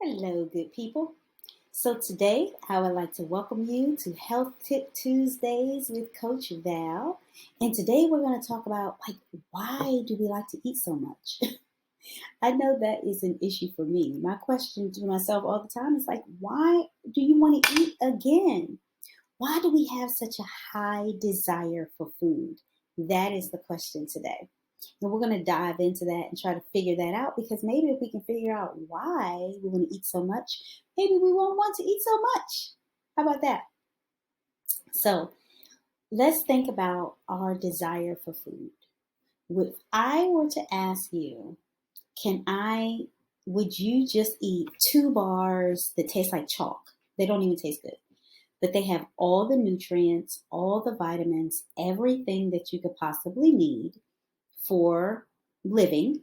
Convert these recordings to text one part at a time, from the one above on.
Hello, good people. So today I would like to welcome you to Health Tip Tuesdays with Coach Val. And today we're going to talk about why do we like to eat so much? I know that is an issue for me. My question to myself all the time is why do you want to eat again? Why do we have such a high desire for food? That is the question today. And we're going to dive into that and try to figure that out because maybe if we can figure out why we want to eat so much, maybe we won't want to eat so much. How about that? So let's think about our desire for food. If I were to ask you, would you just eat 2 bars that taste like chalk? They don't even taste good, but they have all the nutrients, all the vitamins, everything that you could possibly need for living,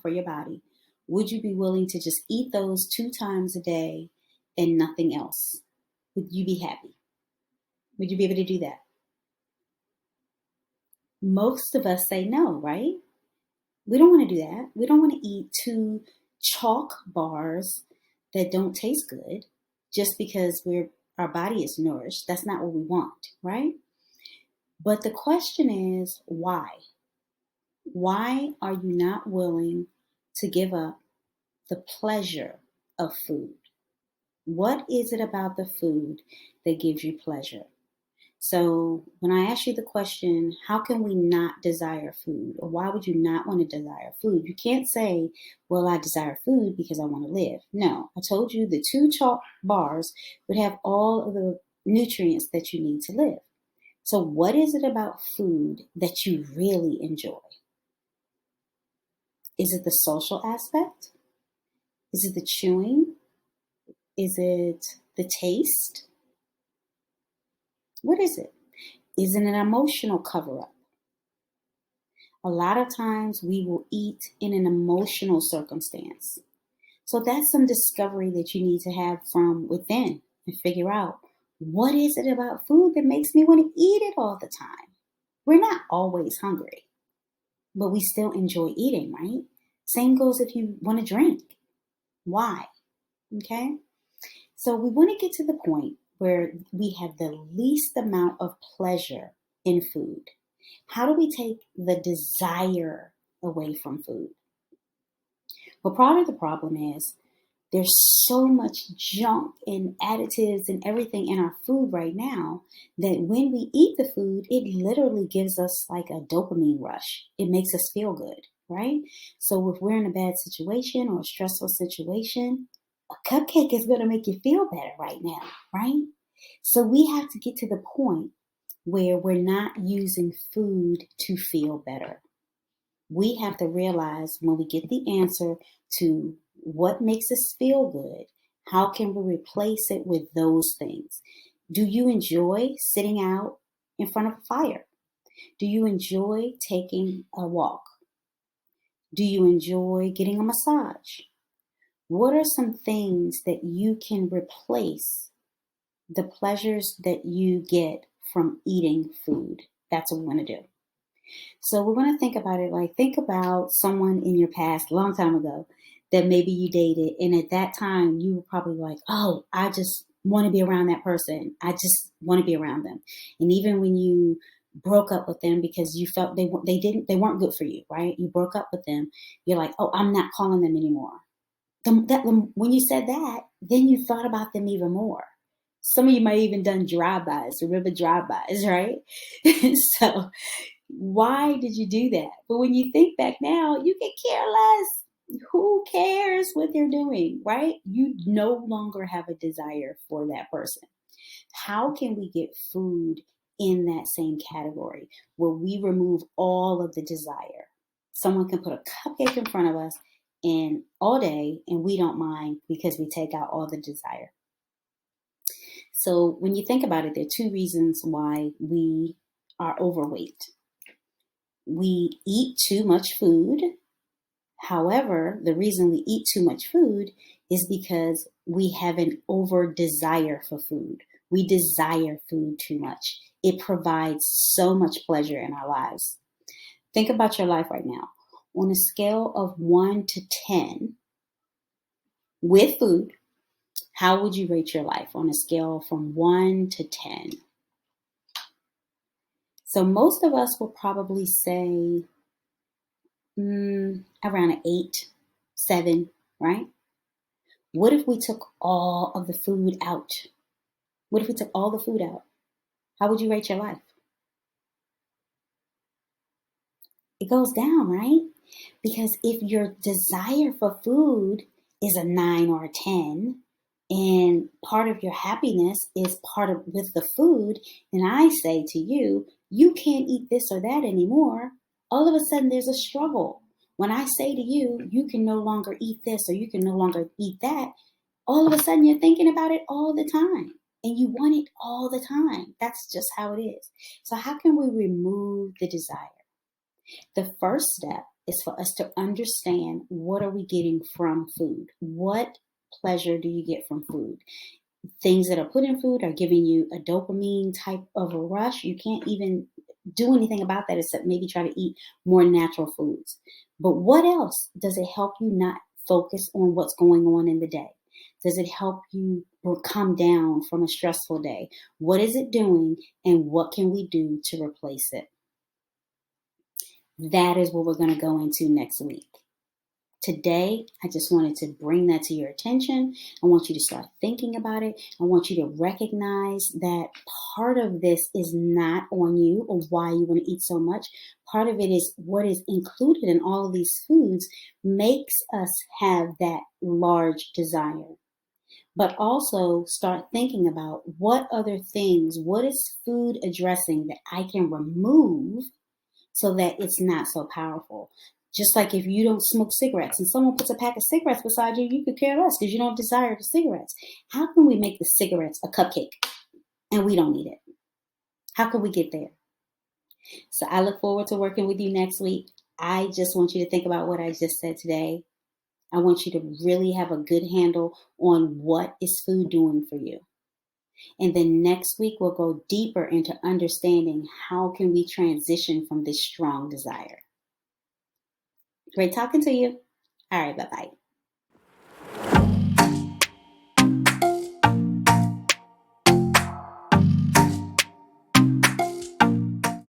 for your body. Would you be willing to just eat those 2 times a day and nothing else? Would you be happy? Would you be able to do that? Most of us say no, right? We don't want to do that. We don't want to eat 2 chalk bars that don't taste good just because our body is nourished. That's not what we want, right? But the question is, why? Why are you not willing to give up the pleasure of food? What is it about the food that gives you pleasure? So when I ask you the question, how can we not desire food? Or why would you not want to desire food? You can't say, well, I desire food because I want to live. No, I told you the 2 chalk bars would have all of the nutrients that you need to live. So what is it about food that you really enjoy? Is it the social aspect? Is it the chewing? Is it the taste? What is it? Is it an emotional cover-up? A lot of times we will eat in an emotional circumstance. So that's some discovery that you need to have from within and figure out, what is it about food that makes me want to eat it all the time? We're not always hungry, but we still enjoy eating, right? Same goes if you want to drink. Why? Okay? So we want to get to the point where we have the least amount of pleasure in food. How do we take the desire away from food? Well, part of the problem is there's so much junk and additives and everything in our food right now that when we eat the food, it literally gives us like a dopamine rush. It makes us feel good, right? So if we're in a bad situation or a stressful situation, a cupcake is going to make you feel better right now, right? So we have to get to the point where we're not using food to feel better. We have to realize when we get the answer to what makes us feel good, how can we replace it with those things? Do you enjoy sitting out in front of a fire? Do you enjoy taking a walk? Do you enjoy getting a massage? What are some things that you can replace the pleasures that you get from eating food? That's what we want to do. So we want to think about it think about someone in your past, a long time ago, that maybe you dated. And at that time, you were probably like, oh, I just want to be around that person. I just want to be around them. And even when you broke up with them because you felt they weren't good for you, right? You broke up with them. You're like, oh, I'm not calling them anymore. When you said that, then you thought about them even more. Some of you might have even done drive-bys. Remember drive-bys, right? So why did you do that? But when you think back now, you can care less. Who cares what they're doing, right? You no longer have a desire for that person. How can we get food in that same category where we remove all of the desire? Someone can put a cupcake in front of us and all day, and we don't mind because we take out all the desire. So when you think about it, there are 2 reasons why we are overweight. We eat too much food. However, the reason we eat too much food is because we have an over desire for food. We desire food too much. It provides so much pleasure in our lives. Think about your life right now. On a scale of 1 to 10, with food, how would you rate your life on a scale from 1 to 10? So most of us will probably say around an 8, 7, right? What if we took all of the food out? What if we took all the food out? How would you rate your life? It goes down, right? Because if your desire for food is a 9 or a 10, and part of your happiness is part of with the food, then I say to you, you can't eat this or that anymore. All of a sudden there's a struggle. When I say to you, you can no longer eat this or you can no longer eat that, all of a sudden you're thinking about it all the time and you want it all the time. That's just how it is. So how can we remove the desire? The first step is for us to understand, what are we getting from food? What pleasure do you get from food? Things that are put in food are giving you a dopamine type of a rush. You can't even do anything about that except maybe try to eat more natural foods. But what else does it help you not focus on what's going on in the day? Does it help you come down from a stressful day? What is it doing, and what can we do to replace it? That is what we're going to go into next week. Today, I just wanted to bring that to your attention. I want you to start thinking about it. I want you to recognize that part of this is not on you or why you want to eat so much. Part of it is what is included in all of these foods makes us have that large desire. But also start thinking about what other things, what is food addressing that I can remove so that it's not so powerful. Just like if you don't smoke cigarettes and someone puts a pack of cigarettes beside you, you could care less because you don't desire the cigarettes. How can we make the cigarettes a cupcake and we don't need it? How can we get there? So I look forward to working with you next week. I just want you to think about what I just said today. I want you to really have a good handle on what is food doing for you. And then next week, we'll go deeper into understanding how can we transition from this strong desire. Great talking to you. All right, bye-bye.